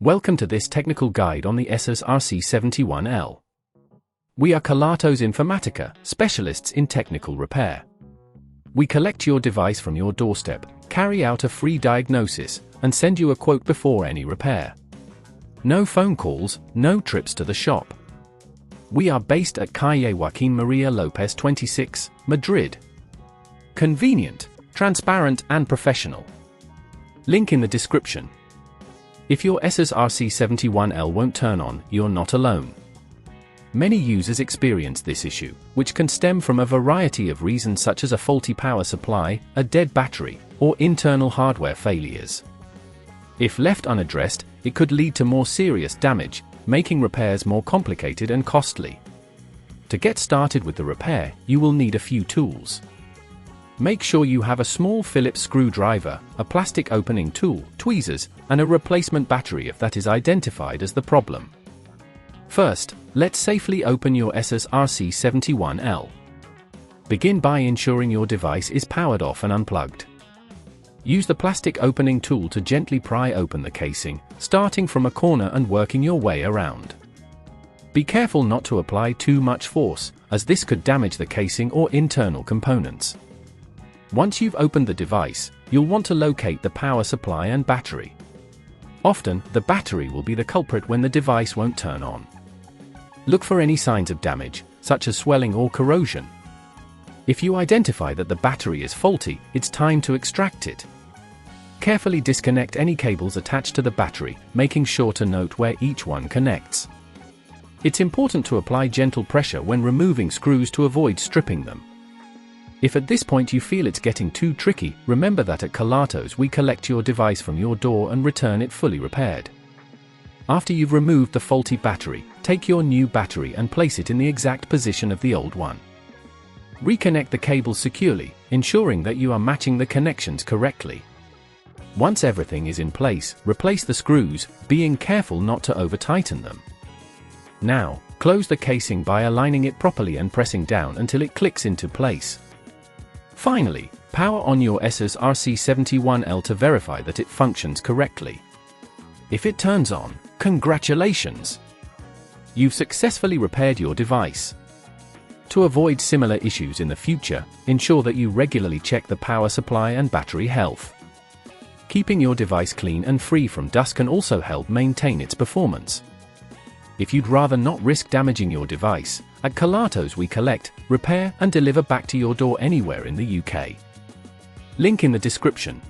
Welcome to this technical guide on the Asus RC71L. We are Kelatos Informatica, specialists in technical repair. We collect your device from your doorstep, carry out a free diagnosis, and send you a quote before any repair. No phone calls, no trips to the shop. We are based at Calle Joaquín María López 26, Madrid. Convenient, transparent and professional. Link in the description. If your Asus RC71L won't turn on, you're not alone. Many users experience this issue, which can stem from a variety of reasons such as a faulty power supply, a dead battery, or internal hardware failures. If left unaddressed, it could lead to more serious damage, making repairs more complicated and costly. To get started with the repair, you will need a few tools. Make sure you have a small Phillips screwdriver, a plastic opening tool, tweezers, and a replacement battery if that is identified as the problem. First, let's safely open your Asus RC71L. Begin by ensuring your device is powered off and unplugged. Use the plastic opening tool to gently pry open the casing, starting from a corner and working your way around. Be careful not to apply too much force, as this could damage the casing or internal components. Once you've opened the device, you'll want to locate the power supply and battery. Often, the battery will be the culprit when the device won't turn on. Look for any signs of damage, such as swelling or corrosion. If you identify that the battery is faulty, it's time to extract it. Carefully disconnect any cables attached to the battery, making sure to note where each one connects. It's important to apply gentle pressure when removing screws to avoid stripping them. If at this point you feel it's getting too tricky, remember that at Kelatos we collect your device from your door and return it fully repaired. After you've removed the faulty battery, take your new battery and place it in the exact position of the old one. Reconnect the cables securely, ensuring that you are matching the connections correctly. Once everything is in place, replace the screws, being careful not to over-tighten them. Now, close the casing by aligning it properly and pressing down until it clicks into place. Finally, power on your Asus RC71L to verify that it functions correctly. If it turns on, congratulations! You've successfully repaired your device. To avoid similar issues in the future, ensure that you regularly check the power supply and battery health. Keeping your device clean and free from dust can also help maintain its performance. If you'd rather not risk damaging your device, at Kelatos we collect, repair and deliver back to your door anywhere in the UK. Link in the description.